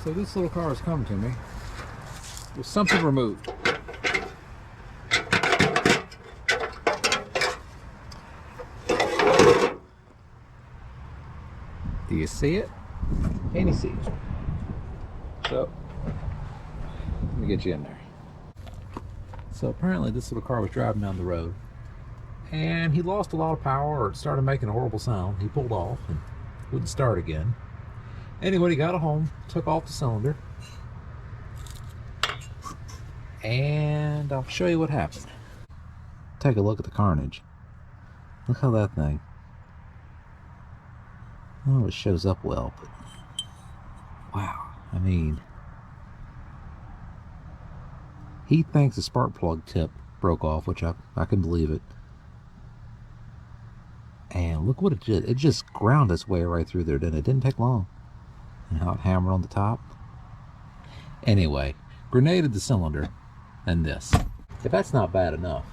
So this little car has come to me with something removed. Do you see it? Can you see it? So, let me get you in there. So apparently this little car was driving down the road and he lost a lot of power, or it started making a horrible sound. He pulled off and wouldn't start again. Anyway, he got it home, took off the cylinder, and I'll show you what happened. Take a look at the carnage. Look how that thing, oh, it shows up well, but wow, I mean, he thinks the spark plug tip broke off, which I can believe it. And look what it did. It just ground its way right through there, didn't it? It didn't take long. And how it hammered on the top. Anyway, grenaded the cylinder and this. If that's not bad enough,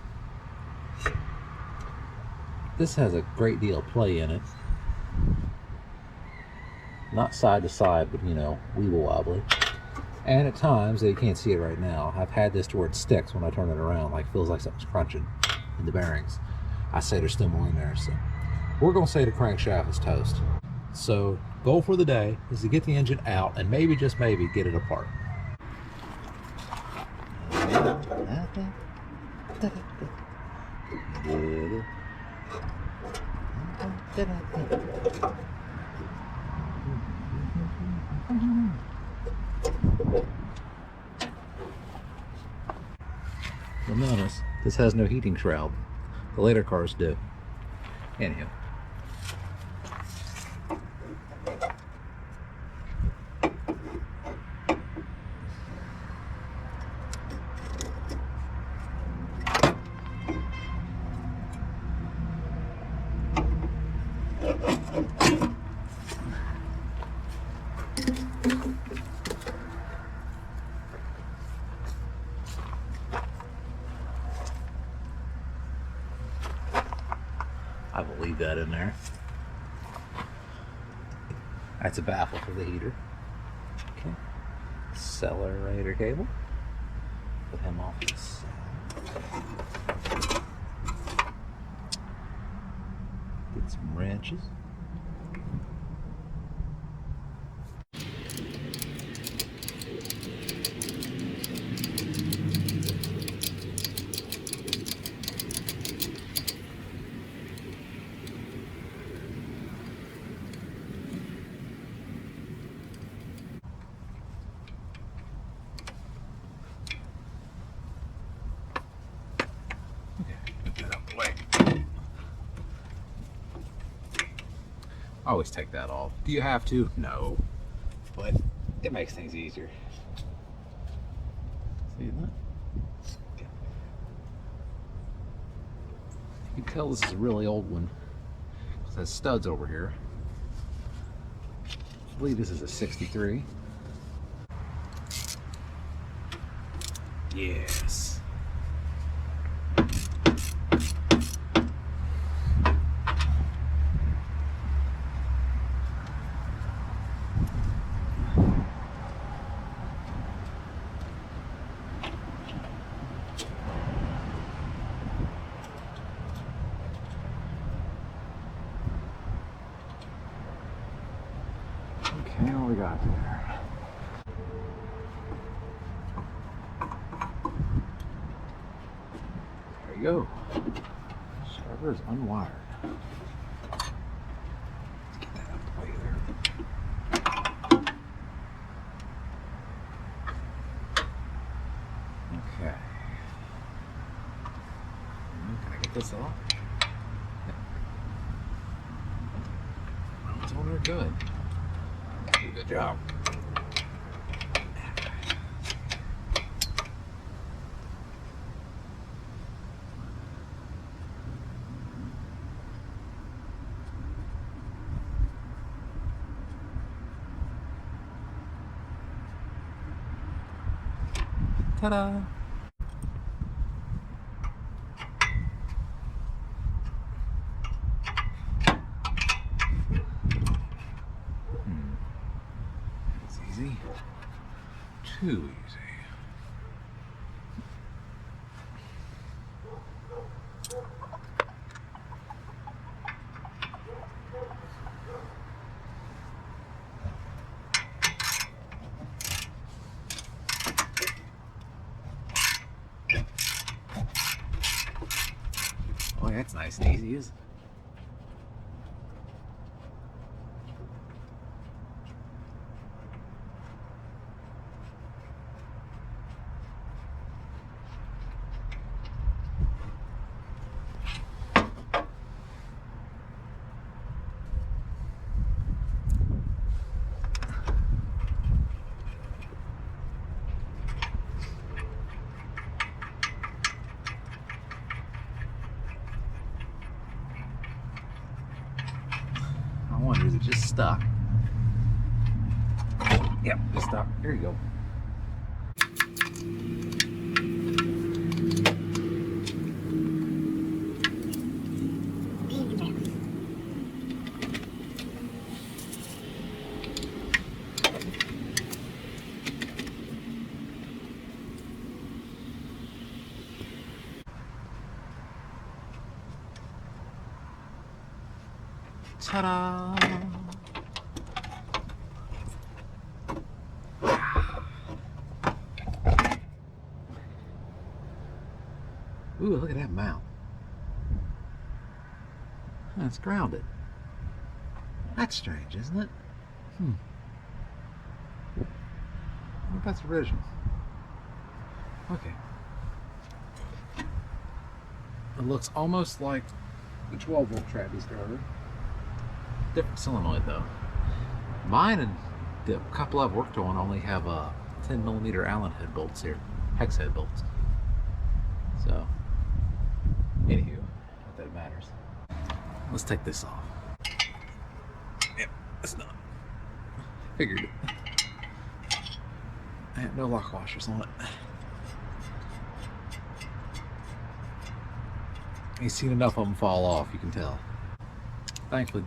this has a great deal of play in it. Not side to side, but you know, weeble wobbly. And at times, you can't see it right now, I've had this to where it sticks when I turn it around, like feels like something's crunching in the bearings. I say there's still more in there, so we're gonna say the crankshaft is toast. So goal for the day is to get the engine out and maybe, just maybe, get it apart. You'll notice this has no heating shroud. The later cars do. Anyhow. I will leave that in there. That's a baffle for the heater. Okay. Accelerator cable. Put him off this side. Get some wrenches. I always take that off. Do you have to? No. But it makes things easier. See that? Okay. You can tell this is a really old one. It has studs over here. I believe this is a 63. Yes. Okay, what we got there? There you go. Starter is unwired. Let's get that out of the way there. Okay. Can I get this off? Yeah. Well, it's on there good. Good job. Ta-da! Easy. too easy. Oh, that's nice and easy, isn't it? I wonder, is it just stuck? Yep, just stuck. Here you go. Ta-da! Ooh, look at that mount. It's grounded. That's strange, isn't it? I wonder if that's original. Okay. It looks almost like the 12-volt Trabant starter. Different solenoid though. Mine and the couple I've worked on only have 10mm Allen head bolts here, hex head bolts. So, anywho, not that it matters. Let's take this off. Yep, it's done. Figured it. I have no lock washers on it. You've seen enough of them fall off, you can tell. Thankfully,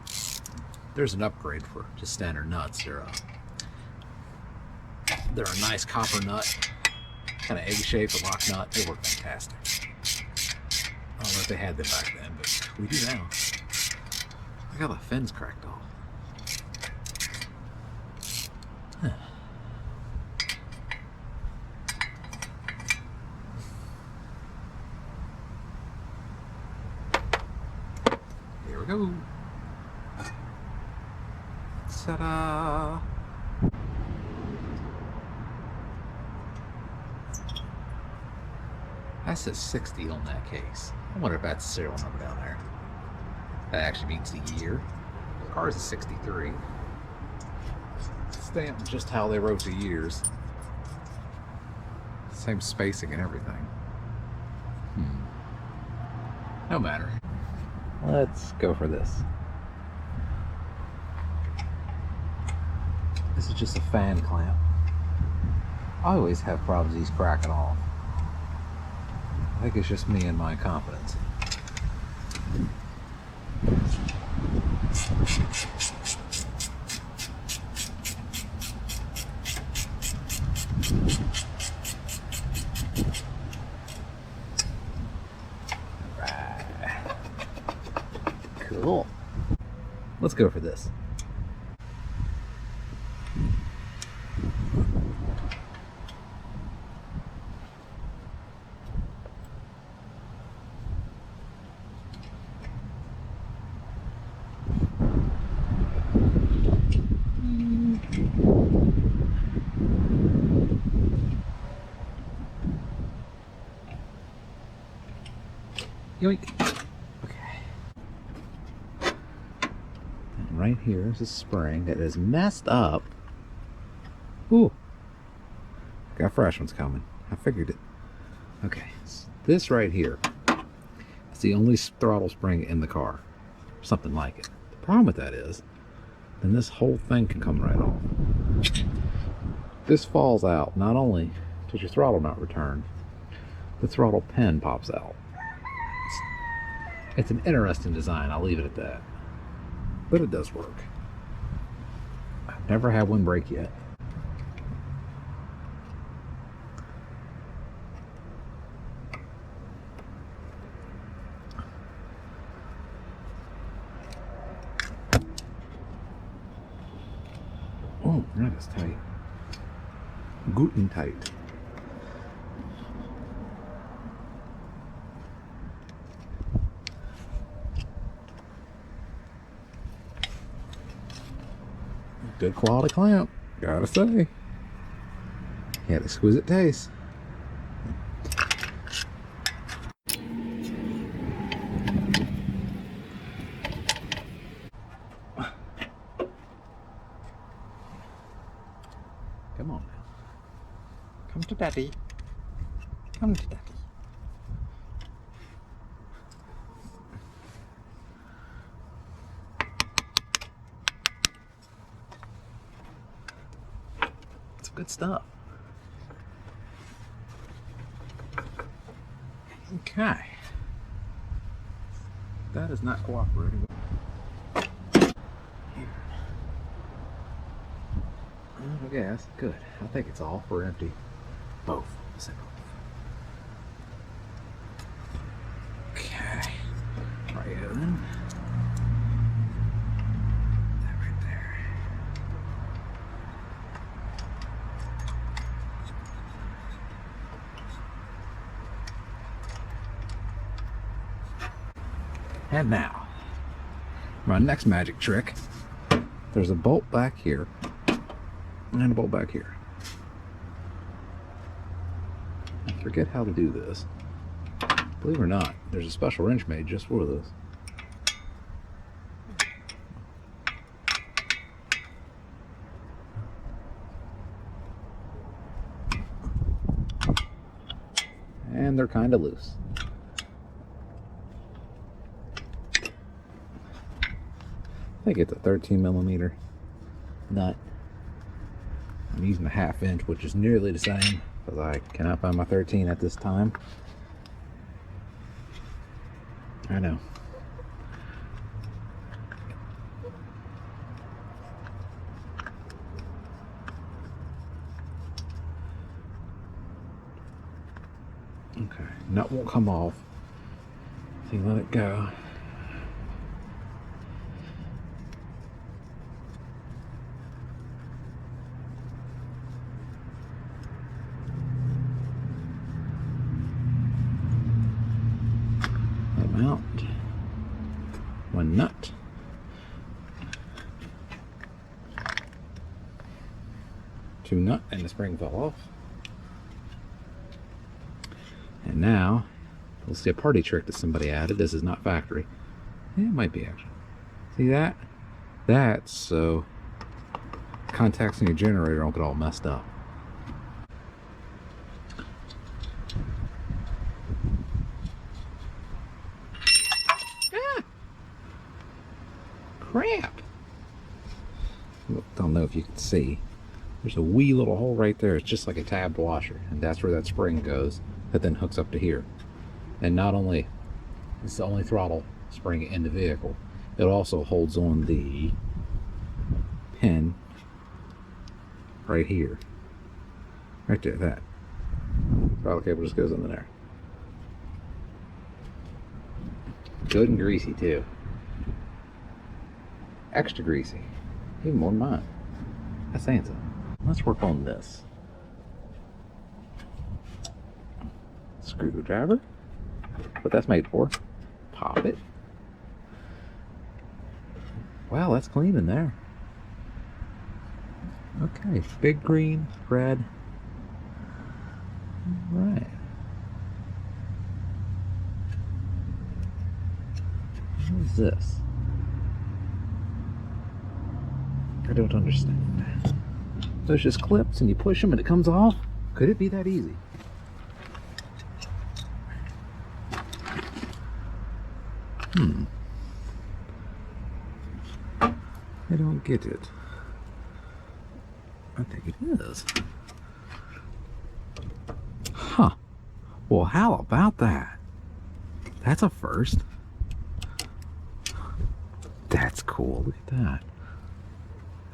there's an upgrade for just standard nuts. They're a nice copper nut, kind of egg-shaped lock nut. They work fantastic. I don't know if they had them back then, but we do now. I got the fins cracked off. Huh. Here we go. Ta-da! That says 60 on that case. I wonder if that's the serial number down there. That actually means the year. The car's a 63. Stamped just how they wrote the years. Same spacing and everything. No matter. Let's go for this. This is just a fan clamp. I always have problems with these cracking off. I think it's just me and my confidence. Right. Cool. Let's go for this. Yoink. Okay. And right here is a spring that is messed up. Ooh. Got fresh ones coming. I figured it. Okay. So this right here is the only throttle spring in the car. Something like it. The problem with that is, then this whole thing can come right off. This falls out. Not only does your throttle not return, the throttle pin pops out. It's an interesting design, I'll leave it at that. But it does work. I've never had one break yet. That is tight. Guten tight. Good quality clamp, gotta say. He had exquisite taste. Come on now. Come to daddy. Come to daddy. It's good stuff. Okay. That is not cooperating. Okay, that's good. I think it's all for empty. Both. Okay. Right then. That right there. And now, my next magic trick. There's a bolt back here. And a bolt back here. I forget how to do this. Believe it or not, there's a special wrench made just for this. And they're kind of loose. I think it's a 13mm nut. I'm using a 1/2 inch, which is nearly the same, because I cannot find my 13 at this time. I know. Okay, nut won't come off. So you let it go. Out. One nut. Two nut, and the spring fell off. And now we'll see a party trick that somebody added. This is not factory. Yeah, it might be actually. See that? That's so contacts in your generator don't get all messed up. Crap! Don't know if you can see. There's a wee little hole right there. It's just like a tabbed washer, and that's where that spring goes that then hooks up to here. And not only it's the only throttle spring in the vehicle, it also holds on the pin right here. Right there, that. Throttle cable just goes into there. Good and greasy too. Extra greasy. Even more than mine. That's saying something. Let's work on this. Screwdriver. What that's made for. Pop it. Wow, that's clean in there. Okay, big green, red. All right. What is this? I don't understand. Those just clips and you push them and it comes off? Could it be that easy? I don't get it. I think it is. Huh. Well, how about that? That's a first. That's cool. Look at that.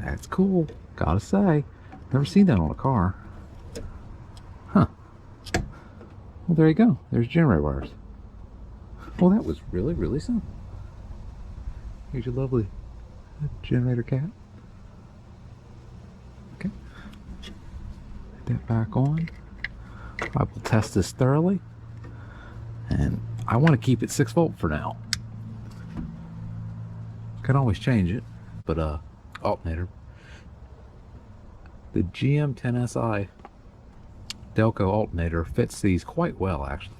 That's cool. Gotta say. Never seen that on a car. Huh. Well, there you go. There's generator wires. Well, that was really, really simple. Here's your lovely generator cap. it back on. I will test this thoroughly, and I want to keep it 6 volt for now. Can always change it, but alternator. The GM10SI Delco alternator fits these quite well, actually.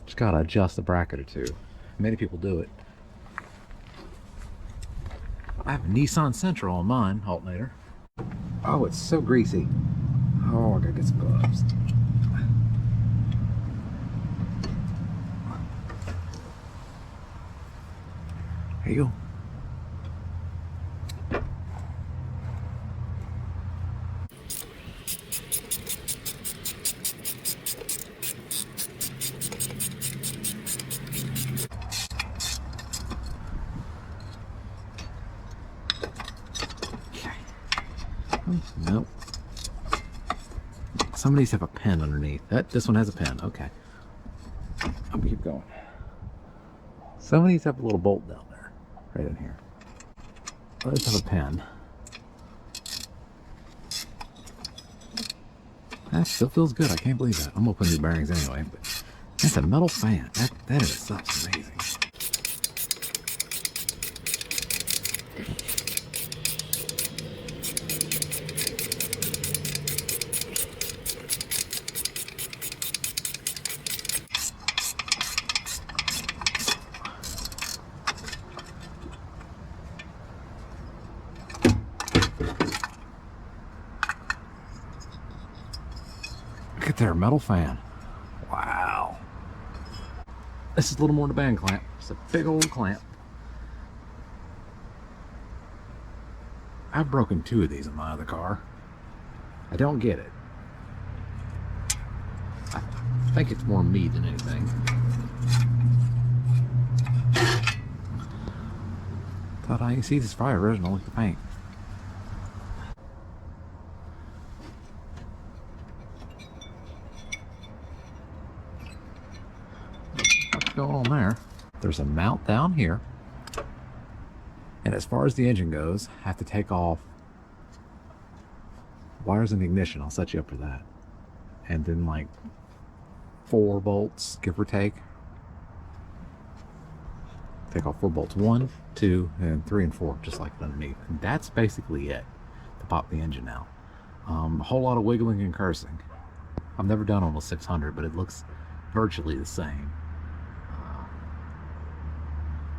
Just gotta adjust a bracket or two. Many people do it. I have a Nissan Sentra on mine alternator. Oh, it's so greasy. Oh, I gotta get some gloves. There you go. Nope. Some of these have a pen underneath. This one has a pen. Okay. I'm gonna keep going. Some of these have a little bolt down there, right in here. Others have a pen. That still feels good. I can't believe that. I'm gonna put new bearings anyway. But that's a metal fan. That in itself is amazing. Look at their metal fan. Wow. This is a little more than a band clamp. It's a big old clamp. I've broken 2 of these in my other car. I don't get it. I think it's more me than anything. Thought I see this is probably original. Look at the paint. What's going on there? There's a mount down here. And as far as the engine goes, I have to take off wires in the ignition. I'll set you up for that. And then like 4 bolts, give or take. Take off 4 bolts. 1, 2, and 3 and 4, just like underneath. And that's basically it to pop the engine out. A whole lot of wiggling and cursing. I've never done on a 600, but it looks virtually the same.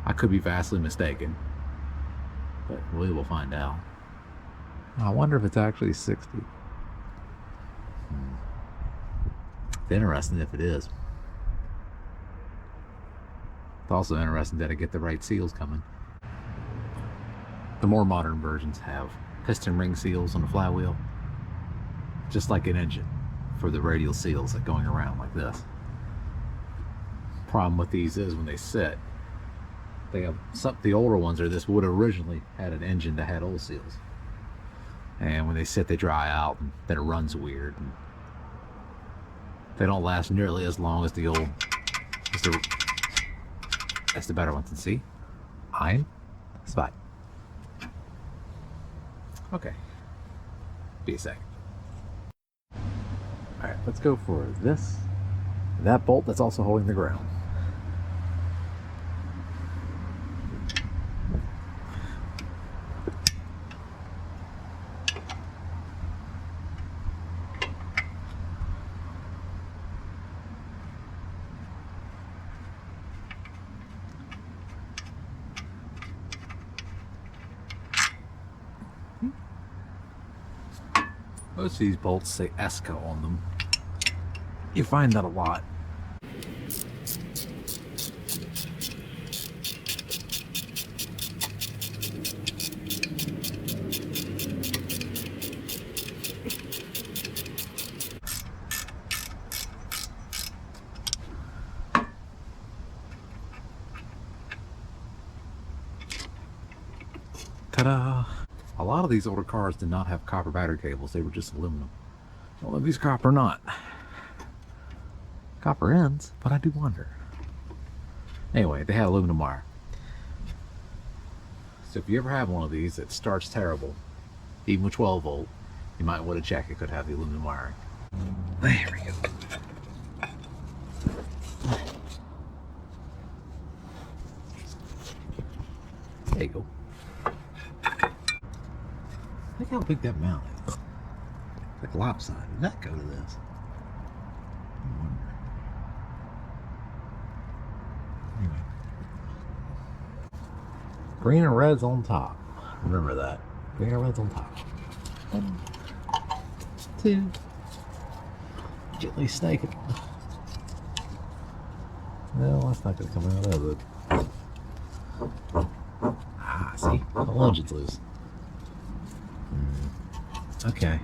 I could be vastly mistaken, but we will find out. I wonder if it's actually 60. It's interesting if it is. It's also interesting that I get the right seals coming. The more modern versions have piston ring seals on the flywheel, just like an engine, for the radial seals that going around like this. Problem with these is when they sit, they have the older ones, or this would originally had an engine that had old seals, and when they sit they dry out and then it runs weird, and they don't last nearly as long as the old that's the better ones. And see, iron spot. Okay, be a second. All right, let's go for that bolt that's also holding the ground. Most of these bolts say ESCO on them. You find that a lot. Ta-da! A lot of these older cars did not have copper battery cables, they were just aluminum. I don't know if these copper or not. Copper ends, but I do wonder. Anyway, they had aluminum wire. So if you ever have one of these that starts terrible, even with 12 volt, you might want to check it could have the aluminum wiring. There we go. There you go. Look how big that mount is. It's like lopsided. Did that go to this? I wonder. Anyway. Green and red's on top. Remember that. Green and red's on top. 1, 2. Gently snake it. No, that's not going to come out, is it? Ah, see? The engine's loose. Okay.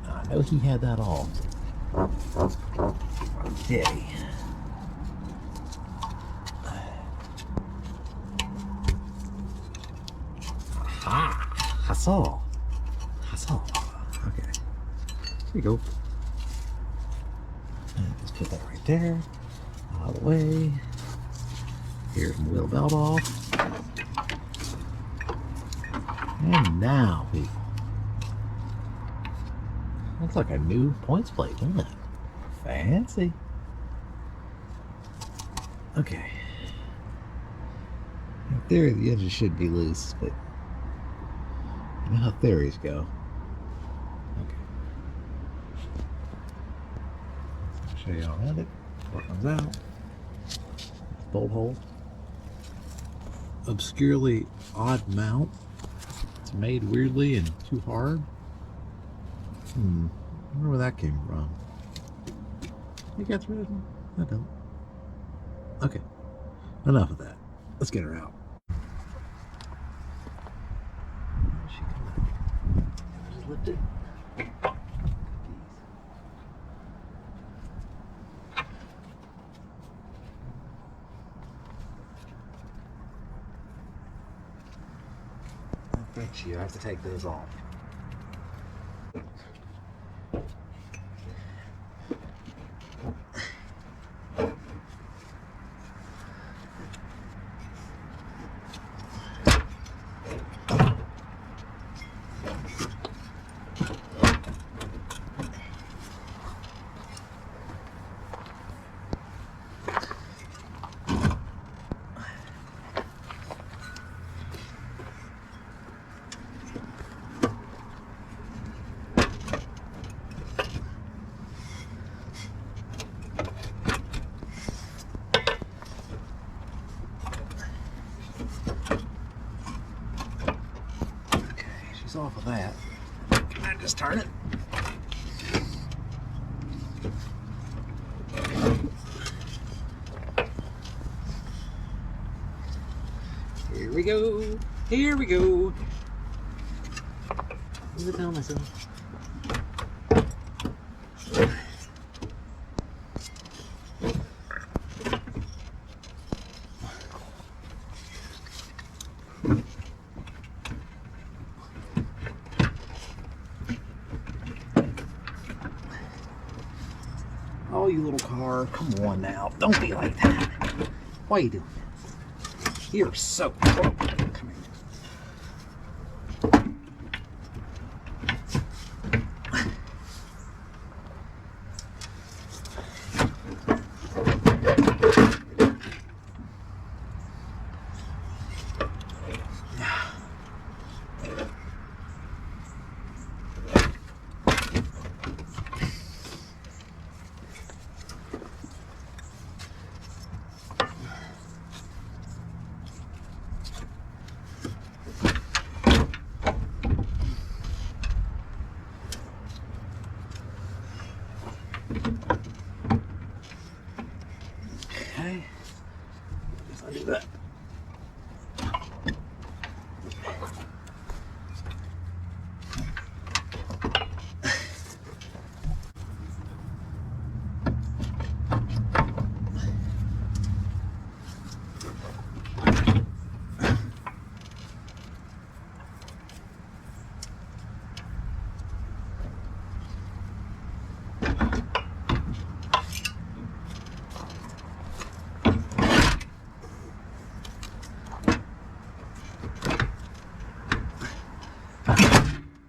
I know he had that off. Did he? Aha! I saw. Okay. There you go. And just put that right there. Out of the way. Here's my wheel belt off. And now, people. Looks like a new points plate, doesn't it? Fancy. Okay. In theory, the edges should be loose, but you know how theories go. Okay. I'll show you how around it. What comes out. Bolt hole. Obscurely odd mount. It's made weirdly and too hard. I wonder where that came from. You got through it? I don't. Okay. Enough of that. Let's get her out. Where's she coming? Just lift it. I bet you I have to take those off. Off of that. Can I just turn it? Here we go. Here we go. Leave it down myself. Oh, you little car. Come on now. Don't be like that. Why are you doing this? You're so... Come here. Okay, guess I'll do that.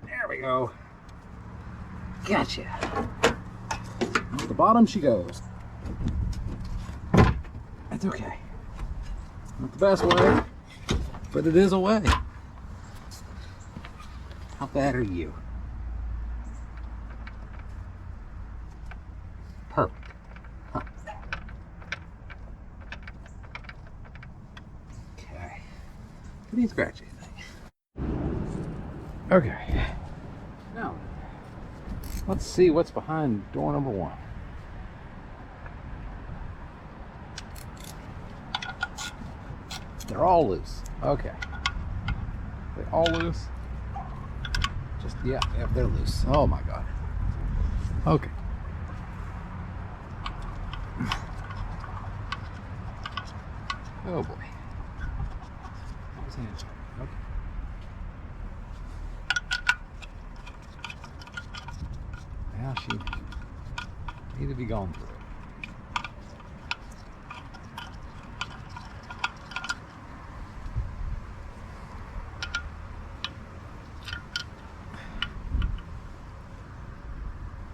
There we go. Gotcha. At the bottom she goes. That's okay. Not the best way, but it is a way. How bad are you? Perfect. Huh. Okay. Pretty scratchy, I think. Okay. Now, let's see what's behind door number 1. They're all loose. Okay. They're all loose. Just, yeah, they're loose. Oh my God. Okay. Oh boy. Okay. Now she need to be gone through it.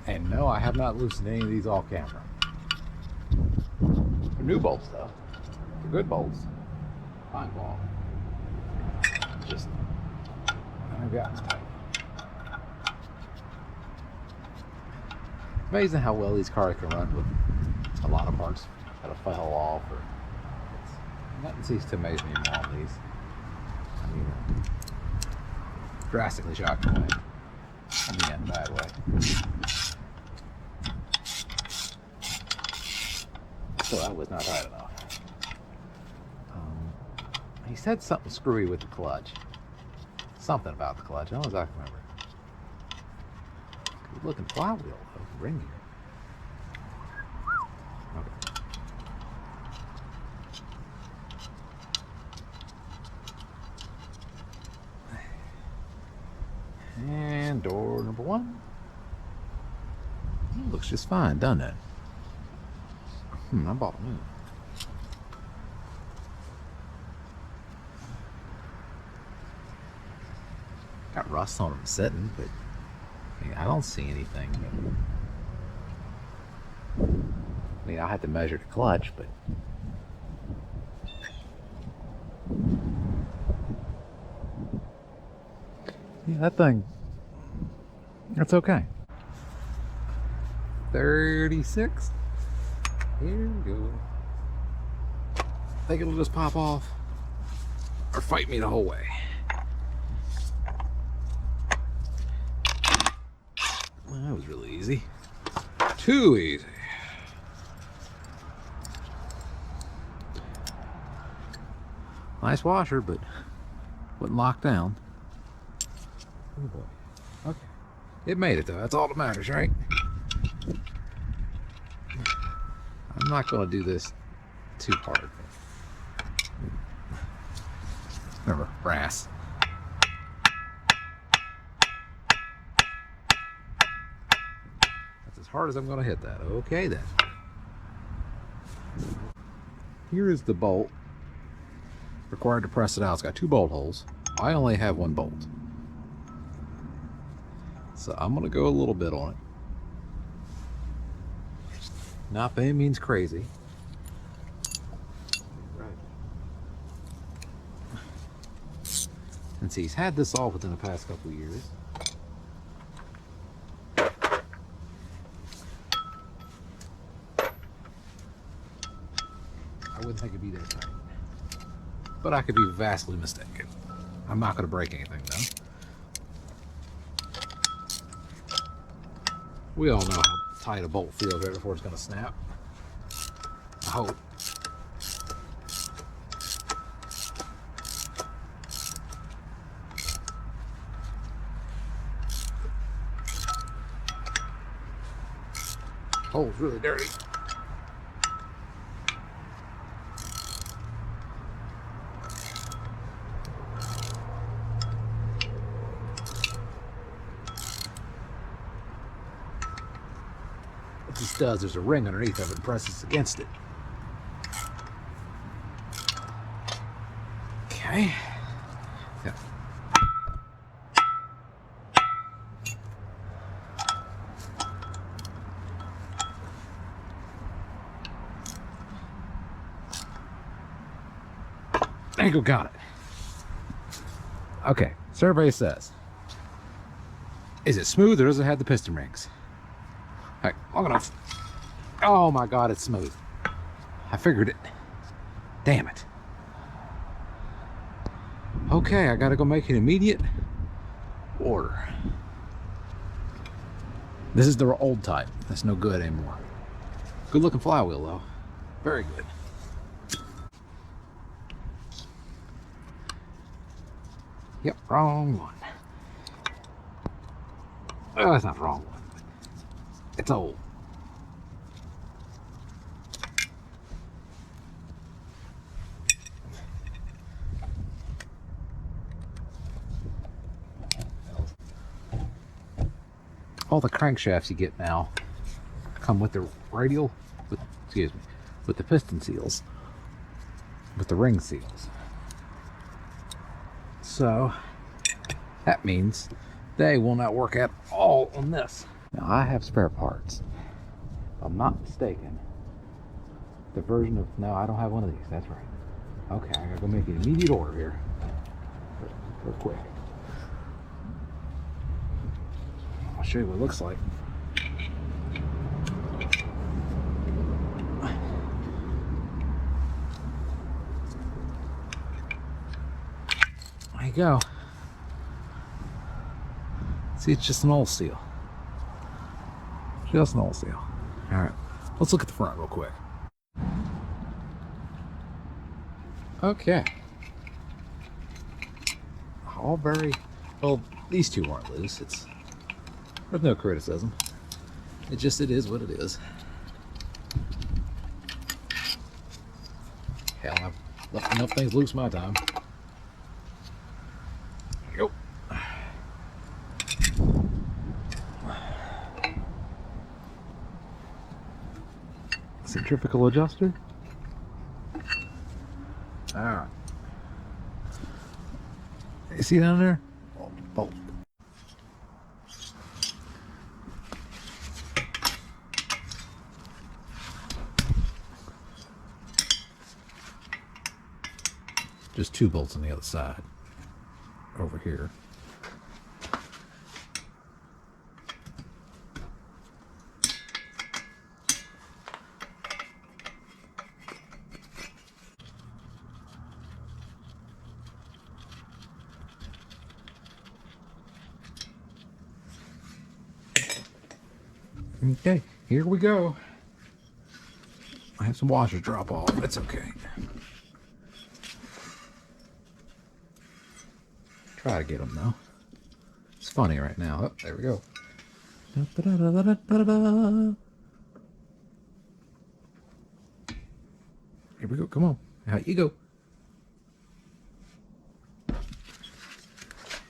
And no, I have not loosened any of these off camera. They're new bolts though. They're good bolts. Fine quality. Just, I've got it tight. Amazing how well these cars can run with a lot of parts that fell off, or nothing seems to amaze me more on these. I mean, drastically shocking way. I mean, in a bad way. So that was not tight enough. He said something screwy with the clutch. Something about the clutch. I don't exactly remember. Good looking flywheel though. Ringy. Okay. And door number 1. It looks just fine, doesn't it? I bought a new. Got rust on them sitting, but I mean, I don't see anything. I mean, I had to measure the clutch, but yeah, that thing, that's okay. 36. Here we go. Think it'll just pop off or fight me the whole way. Well, that was really easy. Too easy. Nice washer, but wouldn't lock down. Oh boy. Okay. It made it though. That's all that matters, right? I'm not going to do this too hard. Remember, brass. That's as hard as I'm going to hit that. Okay then. Here is the bolt required to press it out. It's got 2 bolt holes. I only have 1 bolt. So I'm going to go a little bit on it. Not by any means crazy. And see, he's had this off within the past couple of years. I wouldn't think it'd be that tight. But I could be vastly mistaken. I'm not going to break anything though. We all know how tight a bolt feels right before it's going to snap. I hope. Hole's really dirty. What this does, there's a ring underneath of it and presses against it. Okay. Yeah. I go got it. Okay, survey says, is it smooth or does it have the piston rings? All right, long enough. Oh my God, it's smooth. I figured it. Damn it. Okay, I gotta go make an immediate order. This is the old type. That's no good anymore. Good looking flywheel though. Very good. Yep, wrong one. Oh, that's not the wrong one. It's old. All the crankshafts you get now come with the radial, with the piston seals, with the ring seals. So that means they will not work at all on this. Now I have spare parts. If I'm not mistaken, the version of, no, I don't have one of these. That's right. Okay, I gotta go make an immediate order here. Real quick. I'll show you what it looks like. There you go. See, it's just an old seal. Just an old seal. Alright, let's look at the front real quick. Okay. All very, well, these two aren't loose. There's no criticism. It is what it is. Hell, I've left enough things loose my time. There you go. Centrifugal adjuster. Alright. You see down there? Bolt. Just 2 bolts on the other side. Over here. Okay, here we go. I have some washers drop off. It's okay. Try to get them though. It's funny right now. Oh, there we go. Here we go. Come on. Out you go.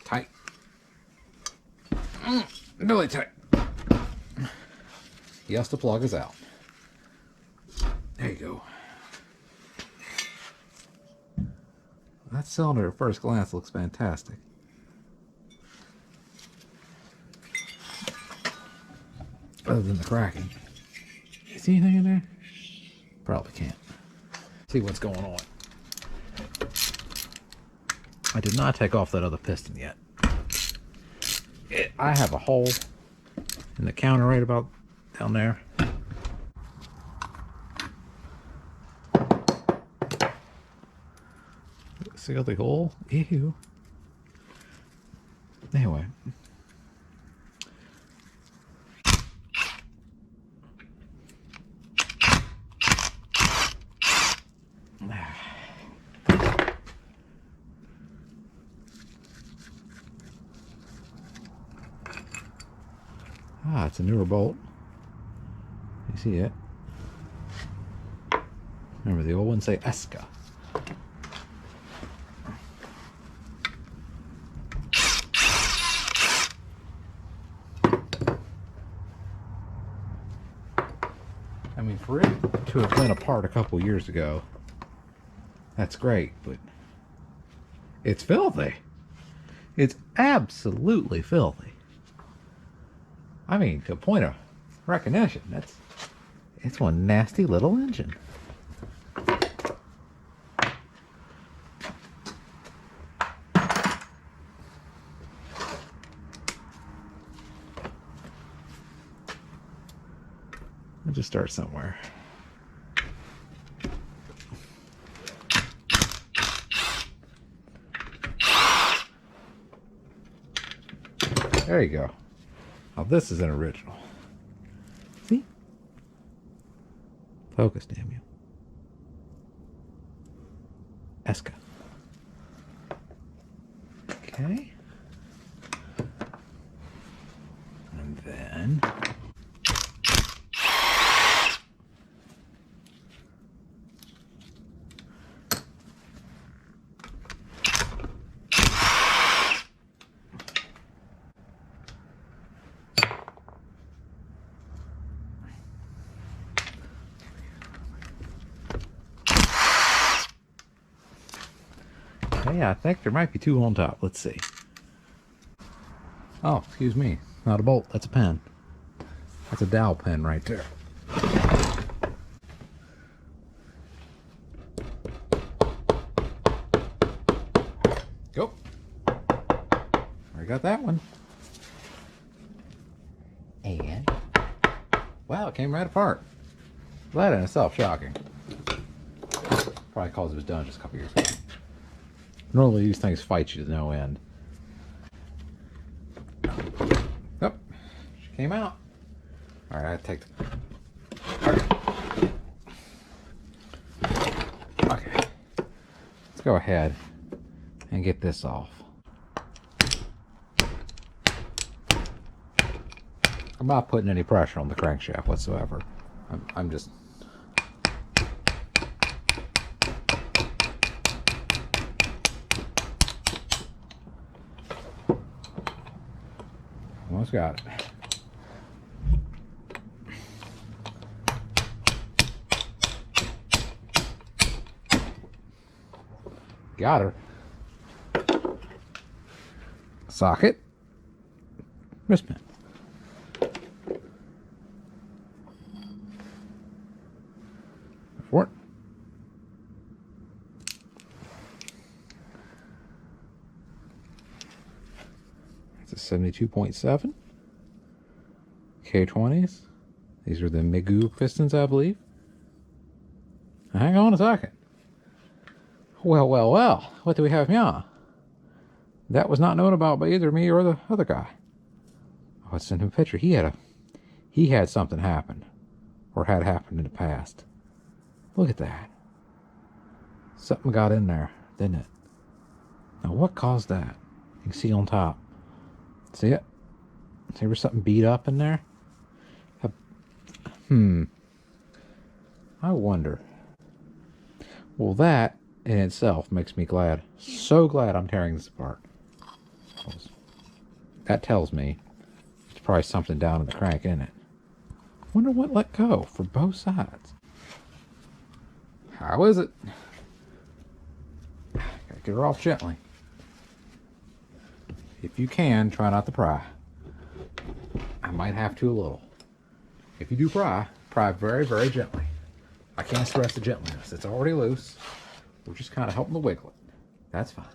Tight. Really tight. Yes, the plug is out. There you go. That cylinder at first glance looks fantastic. Other than the cracking. See anything in there? Probably can't. See what's going on. I did not take off that other piston yet. I have a hole in the counter right about down there. Seal the hole. Ew. Anyway. Ah, it's a newer bolt. You see it? Remember, the old ones say Esca. I mean, for it to have been apart a couple years ago, that's great, but it's filthy. It's absolutely filthy. I mean, to a point of recognition, it's one nasty little engine. start somewhere. There you go. Now this is an original. See? Focus, damn you. Esca. Okay. And then yeah, I think there might be two on top. Let's see. Oh, excuse me. Not a bolt. That's a pen. That's a dowel pen right there. Go. I got that one. And, wow, it came right apart. That in itself shocking. Probably because it was done just a couple years ago. Normally these things fight you to no end. Oh, she came out. All right, I take the... Okay. Let's go ahead and get this off. I'm not putting any pressure on the crankshaft whatsoever. I'm just... Almost got it. Got her. Socket. Wristband. For it. It's a 72.7 K20s. These are the Migu pistons, I believe. Hang on a second. Well, well, well. What do we have here? That was not known about by either me or the other guy. Oh, I sent him a picture. He had something happen, or had happened in the past. Look at that. Something got in there, didn't it? Now, what caused that? You can see on top. See it? See where something beat up in there? I wonder. Well, that in itself makes me glad. So glad I'm tearing this apart. That tells me there's probably something down in the crank in it. Wonder what let go for both sides. How is it? Gotta get her off gently. If you can, try not to pry. I might have to a little. If you do pry very, very gently. I can't stress the gentleness. It's already loose. We're just kind of helping to wiggle it. That's fine.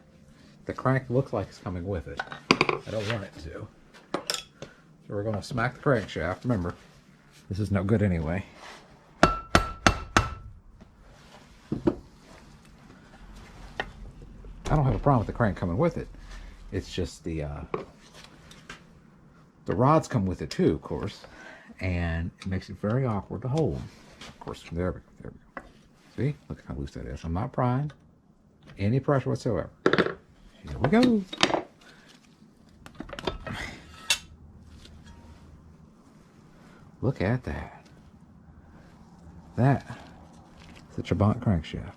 The crank looks like it's coming with it. I don't want it to. So we're going to smack the crankshaft. Remember, this is no good anyway. I don't have a problem with the crank coming with it. It's just the rods come with it too, of course, and it makes it very awkward to hold. Of course, there we go. See? Look how loose that is. I'm not prying. Any pressure whatsoever. Here we go. Look at that. That is the Trabant crankshaft.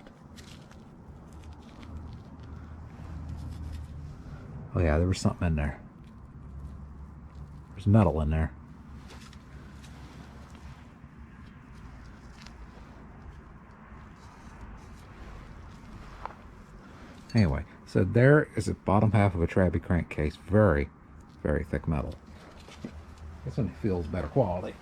Oh yeah, there was something in there. There's metal in there. Anyway, so there is the bottom half of a Trabant crankcase. Very, very thick metal. This one feels better quality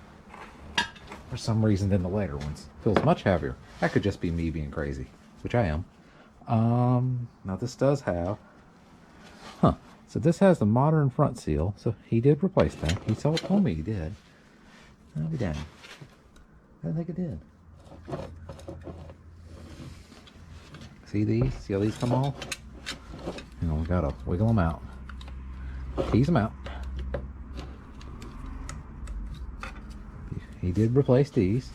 for some reason than the later ones. Feels much heavier. That could just be me being crazy, which I am. Now this does have, so this has the modern front seal. So he did replace that. He told me he did. I'll be damned. I think it did. See these? See how these come off? You know, we gotta wiggle them out. Tease them out. He did replace these.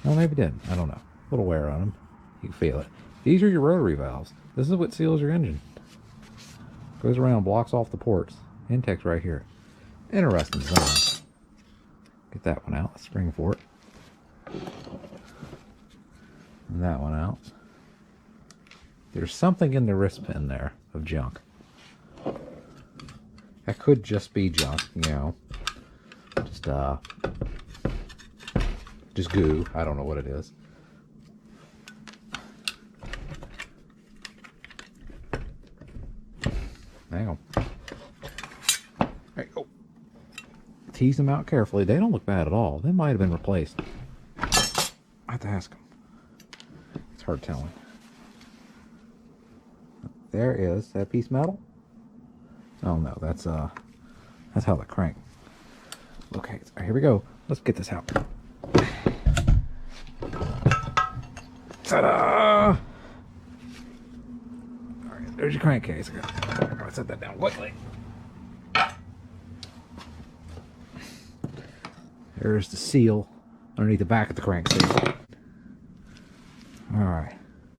No, maybe didn't. I don't know. A little wear on them. You can feel it. These are your rotary valves. This is what seals your engine. Goes around, blocks off the ports. Intake's right here. Interesting zone. Get that one out. Spring for it. And that one out. There's something in the wrist pin there of junk. That could just be junk, you know. Just goo. I don't know what it is. Hang on. There you go. Tease them out carefully. They don't look bad at all. They might have been replaced. I have to ask them. It's hard telling. There is that piece of metal. Oh no, that's how the crank. Okay, so here we go. Let's get this out. Ta-da! Alright, there's your crankcase. I'm gonna set that down quickly. There's the seal underneath the back of the crankcase. Alright.